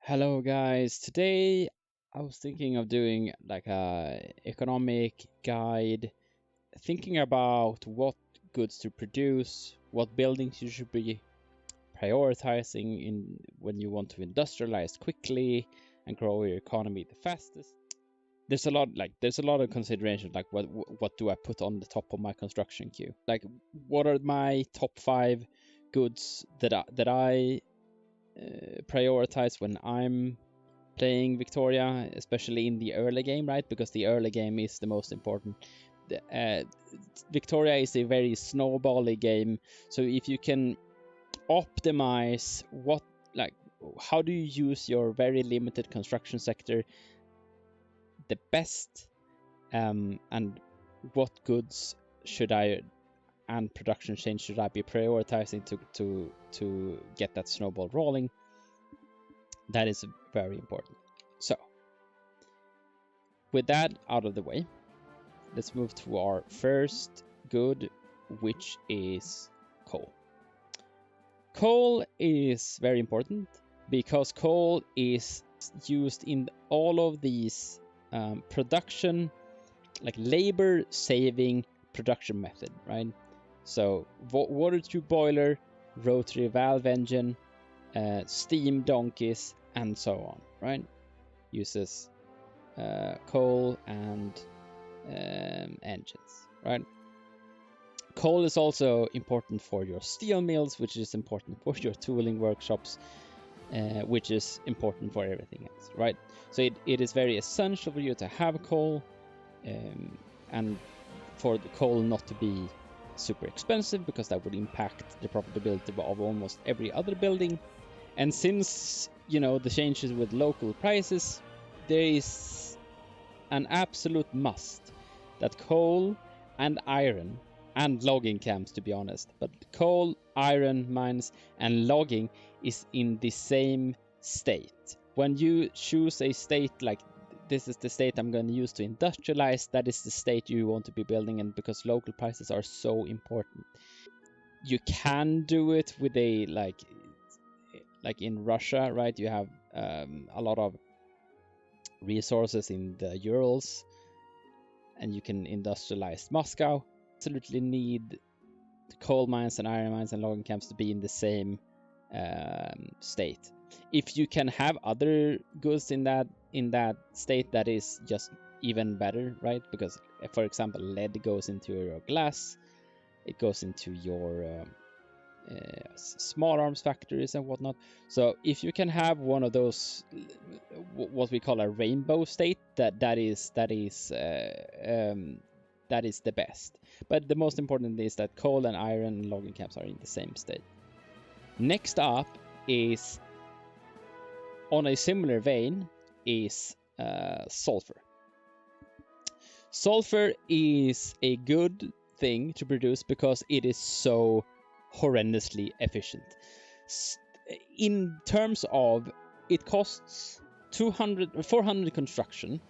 Hello guys, today I was thinking of doing like a economic guide, thinking about what goods to produce, what buildings you should be prioritizing in when you want to industrialize quickly and grow your economy the fastest. There's a lot of consideration, like what do I put on the top of my construction queue? Like what are my top 5 goods that I prioritize when I'm playing Victoria, especially in the early game, right? Because the early game is the most important. Victoria is a very snowbally game, so if you can optimize how do you use your very limited construction sector the best, and what goods should I and production chain should I be prioritizing to get that snowball rolling? That is very important. So, with that out of the way, let's move to our first good, which is coal. Coal is very important because coal is used in all of these production, like labor saving production method, right? So water tube boiler, rotary valve engine, steam donkeys, and so on, right? Uses coal and engines, right? Coal is also important for your steel mills, which is important for your tooling workshops, which is important for everything else, right? So it is very essential for you to have coal, and for the coal not to be super expensive, because that would impact the profitability of almost every other building. And since, the changes with local prices, there is an absolute must that coal and iron and logging camps, to be honest, but coal, iron mines, and logging is in the same state. When you choose a state like this is the state I'm going to use to industrialize, that is the state you want to be building in, because local prices are so important. You can do it with a like in Russia, right? You have a lot of resources in the Urals, and you can industrialize Moscow. Absolutely need coal mines and iron mines and logging camps to be in the same state. If you can have other goods in that state, that is just even better, right? Because, for example, lead goes into your glass, it goes into your small arms factories and whatnot. So if you can have one of those, what we call a rainbow state, that is the best. But the most important is that coal and iron and logging camps are in the same state. Next up is, on a similar vein, is sulfur. Sulfur is a good thing to produce because it is so horrendously efficient. In terms of, it costs 400 construction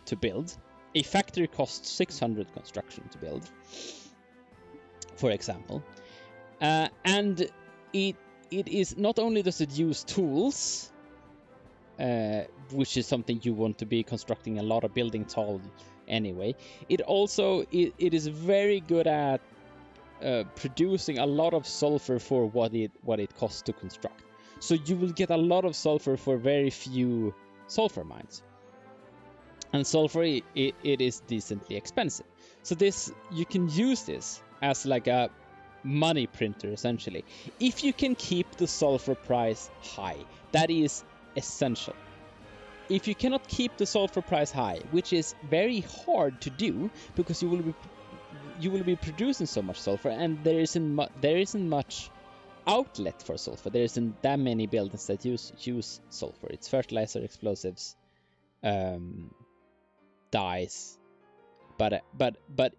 to build. A factory costs 600 construction to build, for example. And it is not only does it use tools, which is something you want to be constructing a lot of building tall anyway. It also it is very good at producing a lot of sulfur for what it costs to construct. So you will get a lot of sulfur for very few sulfur mines. And sulfur, it is decently expensive. So you can use this as like a money printer, essentially. If you can keep the sulfur price high, that is essential. If you cannot keep the sulfur price high, which is very hard to do because you will be producing so much sulfur, and there isn't much outlet for sulfur. There isn't that many buildings that use sulfur. It's fertilizer, explosives, dyes. But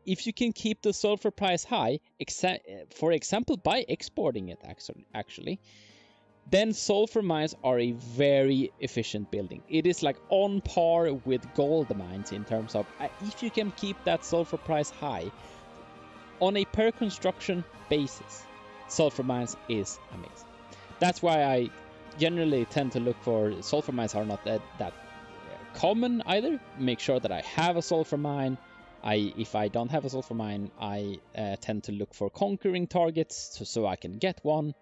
if you can keep the sulfur price high, for example by exporting it, actually, then sulfur mines are a very efficient building. It is like on par with gold mines in terms of, if you can keep that sulfur price high on a per construction basis, sulfur mines is amazing. That's why I generally tend to look for sulfur mines are not that common either. Make sure that I have a sulfur mine. If I don't have a sulfur mine, I tend to look for conquering targets so I can get one.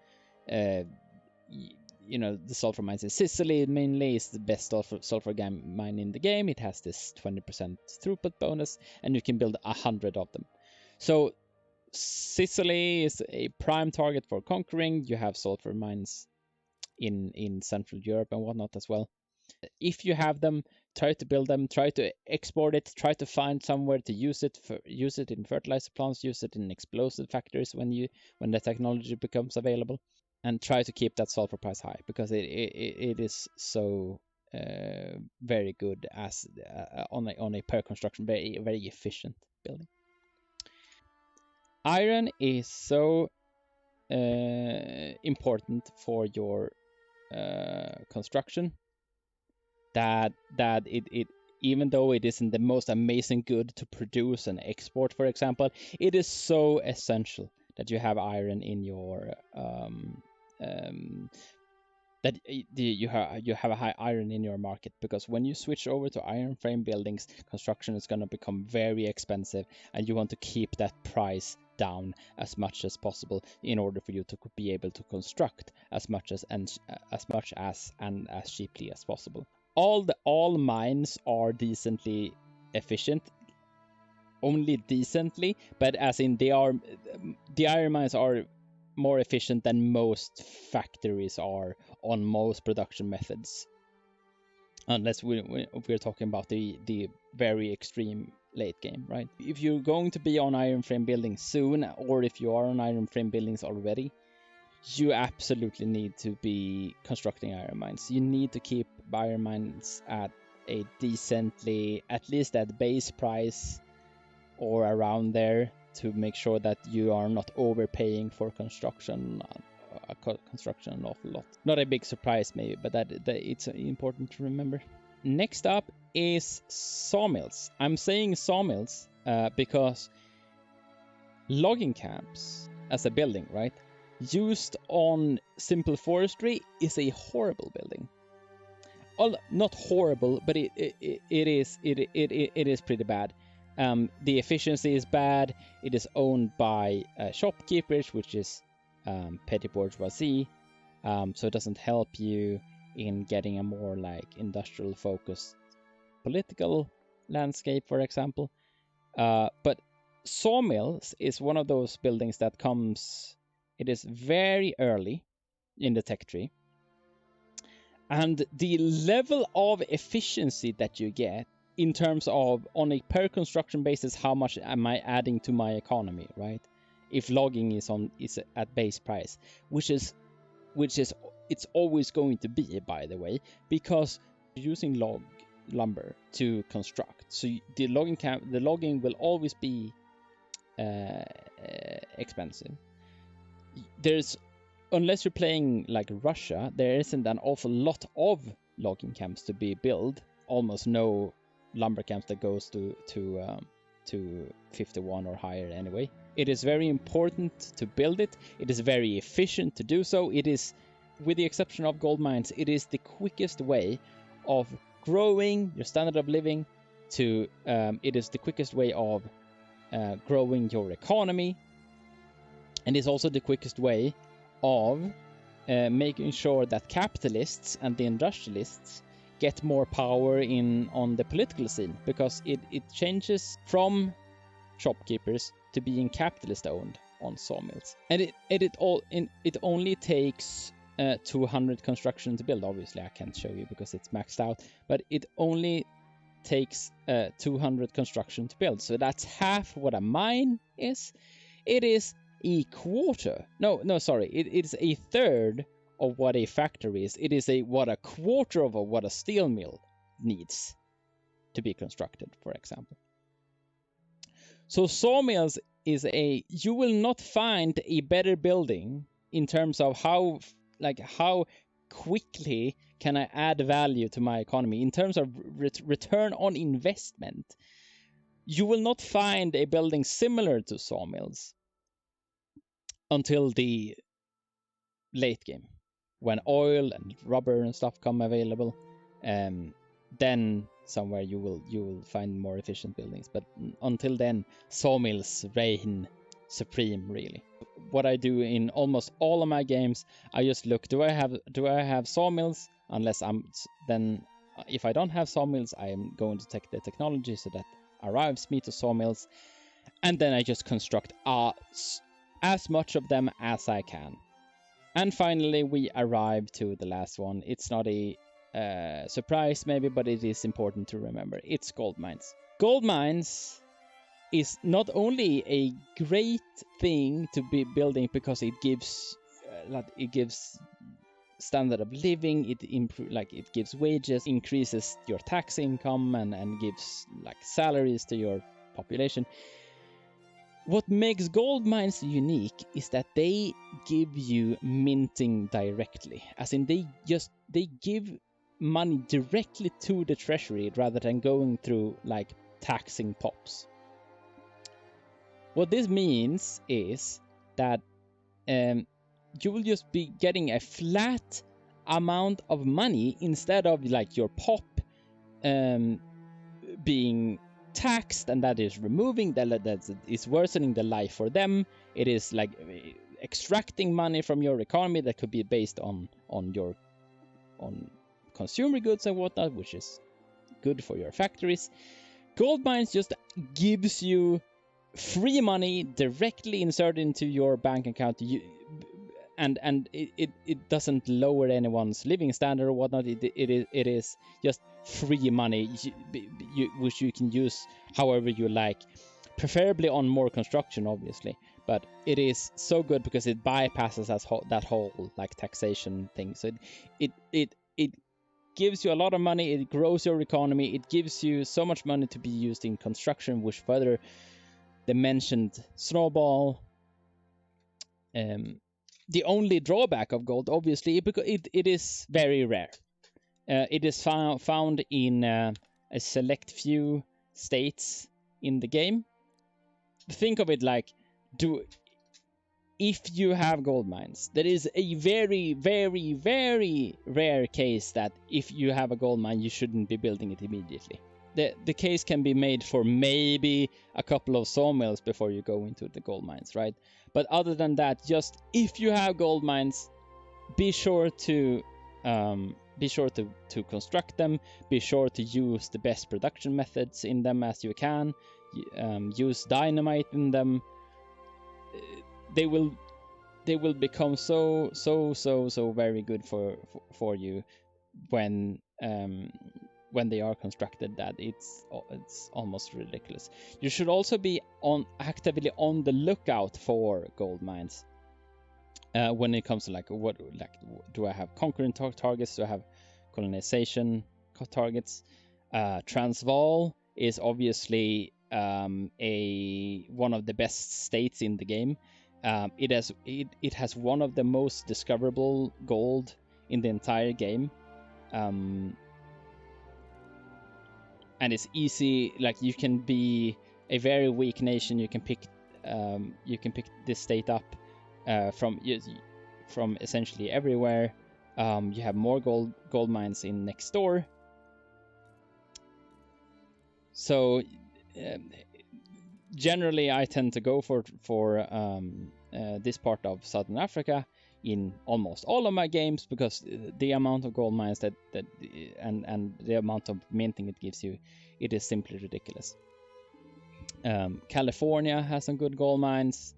You know, the sulfur mines in Sicily mainly is the best sulfur mine in the game. It has this 20% throughput bonus, and you can build 100 of them. So Sicily is a prime target for conquering. You have sulfur mines in Central Europe and whatnot as well. If you have them, try to build them, try to export it, try to find somewhere to use it in fertilizer plants, use it in explosive factories when the technology becomes available, and try to keep that sulfur price high, because it is so very good as on a per construction, very efficient building. Iron is so important for your construction that it even though it isn't the most amazing good to produce and export, for example, it is so essential that you have iron in your that you have a high iron in your market, because when you switch over to iron frame buildings, construction is going to become very expensive, and you want to keep that price down as much as possible in order for you to be able to construct as much as and as cheaply as possible. All mines are decently efficient, only decently, but as in the iron mines are more efficient than most factories are on most production methods, unless we're talking about the very extreme late game, right? If you're going to be on iron frame buildings soon, or if you are on iron frame buildings already, you absolutely need to be constructing iron mines. You need to keep iron mines at a decently, at least at base price or around there, to make sure that you are not overpaying for construction an awful lot. Not a big surprise maybe, but that it's important to remember. Next up is sawmills. I'm saying sawmills because logging camps as a building, right, used on simple forestry is a horrible building. Not horrible, but it is pretty bad. The efficiency is bad. It is owned by shopkeepers, which is petty bourgeoisie, so it doesn't help you in getting a more like industrial focused political landscape, for example. But sawmills is one of those buildings that comes, it is very early in the tech tree, and the level of efficiency that you get in terms of, on a per construction basis, how much am I adding to my economy, right? If logging is at base price, which is it's always going to be, by the way, because you're using lumber to construct, so the logging will always be expensive. Unless you're playing like Russia, there isn't an awful lot of logging camps to be built. Almost no lumber camps that goes to 51 or higher anyway. It is very important to build it. It is very efficient to do so. It is, with the exception of gold mines, it is the quickest way of growing your standard of living. It is the quickest way of growing your economy, and it's also the quickest way of making sure that capitalists and the industrialists get more power on the political scene, because it changes from shopkeepers to being capitalist owned on sawmills. And it only takes 200 construction to build. Obviously I can't show you because it's maxed out, but it only takes 200 construction to build. So that's half what a mine is. It is a quarter. No, sorry. It is a third of what a factory is. It is a quarter of what a steel mill needs to be constructed, for example. So sawmills you will not find a better building in terms of how quickly can I add value to my economy in terms of return on investment. You will not find a building similar to sawmills until the late game, when oil and rubber and stuff come available, then somewhere you will find more efficient buildings. But until then, sawmills reign supreme, really. What I do in almost all of my games, I just look, do I have sawmills? Unless then if I don't have sawmills, I am going to take the technology so that arrives me to sawmills, and then I just construct as much of them as I can. And finally, we arrive to the last one. It's not a surprise maybe, but it is important to remember. It's gold mines. Gold mines is not only a great thing to be building because it gives standard of living, it gives wages, increases your tax income, and gives like salaries to your population. What makes gold mines unique is that they give you minting directly, as in they give money directly to the treasury rather than going through like taxing pops. What this means is that you will just be getting a flat amount of money instead of like your pop being taxed, and that is removing that is worsening the life for them. It is like extracting money from your economy that could be based on consumer goods and whatnot, which is good for your factories. Gold mines just gives you free money directly inserted into your bank account, and it doesn't lower anyone's living standard or whatnot. It is just free money, which you can use however you like, preferably on more construction, obviously. But it is so good because it bypasses that whole like taxation thing. So it gives you a lot of money. It grows your economy. It gives you so much money to be used in construction, which further the mentioned snowball. The only drawback of gold, obviously, because it is very rare. It is found in a select few states in the game. Think of it like, if you have gold mines, there is a very, very, very rare case that if you have a gold mine, you shouldn't be building it immediately. The case can be made for maybe a couple of sawmills before you go into the gold mines, right? But other than that, just if you have gold mines, be sure to construct them. Be sure to use the best production methods in them as you can. Use dynamite in them. They will become so very good for you when they are constructed that it's almost ridiculous. You should also be actively on the lookout for gold mines when it comes to do I have conquering targets? Do I have colonization targets? Transvaal is obviously one of the best states in the game. It has one of the most discoverable gold in the entire game. And it's easy, like you can be a very weak nation, you can pick this state up from essentially everywhere. You have more gold mines in next door. So generally I tend to go for this part of Southern Africa in almost all of my games, because the amount of gold mines and the amount of minting it gives you, it is simply ridiculous. California has some good gold mines.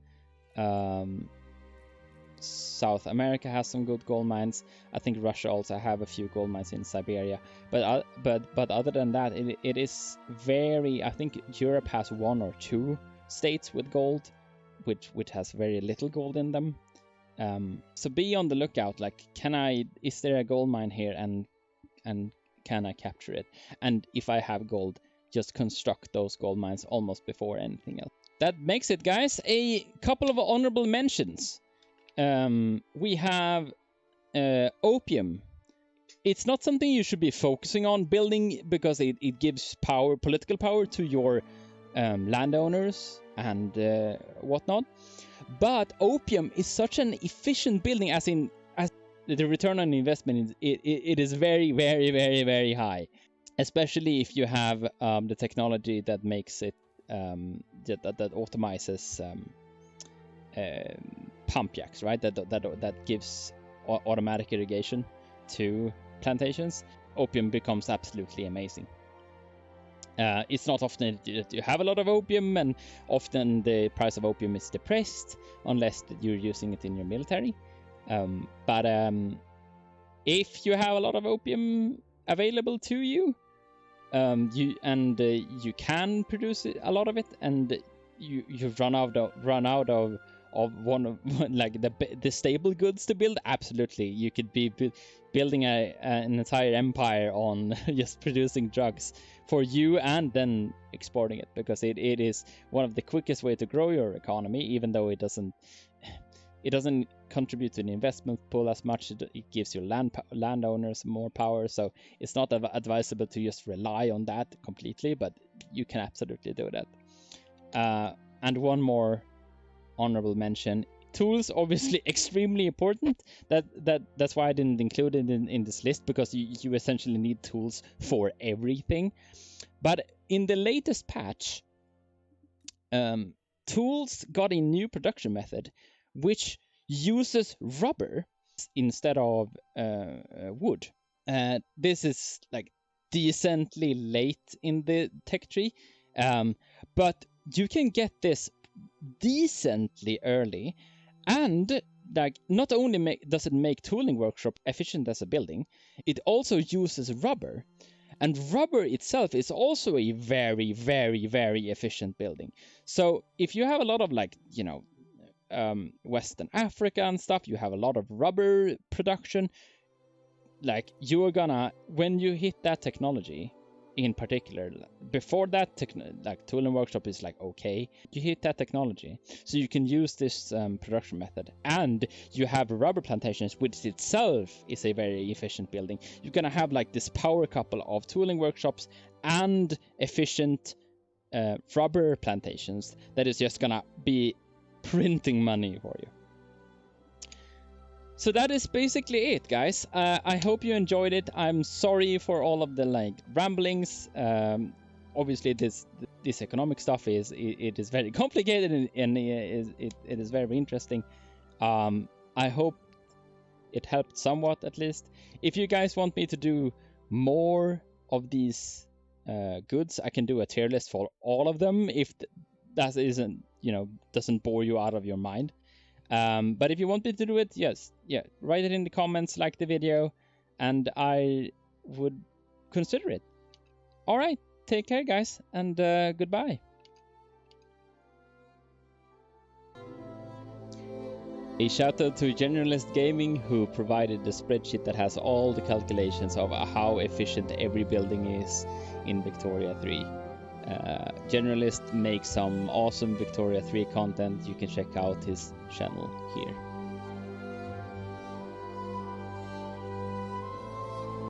South America has some good gold mines. I think Russia also have a few gold mines in Siberia. But other than that, it is very. I think Europe has one or two states with gold, which has very little gold in them. So be on the lookout. Like, is there a gold mine here, and can I capture it? And if I have gold, just construct those gold mines almost before anything else. That makes it, guys, a couple of honorable mentions. We have Opium. It's not something you should be focusing on building because it gives political power to your landowners and whatnot. But Opium is such an efficient building, as the return on investment it is very, very, very, very high, especially if you have the technology that makes it that optimizes pump jacks, right? That gives automatic irrigation to plantations. Opium becomes absolutely amazing. It's not often that you have a lot of opium, and often the price of opium is depressed unless you're using it in your military. But if you have a lot of opium available to you, you can produce a lot of it, and you've run out of one of like the stable goods to build. Absolutely, you could be building an entire empire on just producing drugs for you and then exporting it, because it is one of the quickest way to grow your economy, even though it doesn't contribute to the investment pool as much. It gives your landowners more power, so it's not advisable to just rely on that completely, but you can absolutely do that. And one more honorable mention: tools, obviously extremely important. That's why I didn't include it in this list, because you essentially need tools for everything. But in the latest patch, tools got a new production method which uses rubber instead of wood. This is like decently late in the tech tree, but you can get this decently early, and like not only does it make tooling workshop efficient as a building, it also uses rubber. And rubber itself is also a very, very, very efficient building. So if you have a lot of Western Africa and stuff, you have a lot of rubber production, like you're gonna, when you hit that technology in particular, before that tooling workshop is like, okay, you hit that technology, so you can use this production method, and you have rubber plantations, which itself is a very efficient building. You're gonna have like this power couple of tooling workshops and efficient rubber plantations that is just gonna be printing money for you. So that is basically it, guys. I hope you enjoyed it. I'm sorry for all of the ramblings. Obviously, this economic stuff is very complicated, and it is very interesting. I hope it helped somewhat, at least. If you guys want me to do more of these goods, I can do a tier list for all of them. If that isn't, doesn't bore you out of your mind. But if you want me to do it, write it in the comments, like the video, and I would consider it. All right, take care, guys, and goodbye. A shout out to Generalist Gaming, who provided the spreadsheet that has all the calculations of how efficient every building is in Victoria 3. Generalist makes some awesome Victoria 3 content. You can check out his channel here.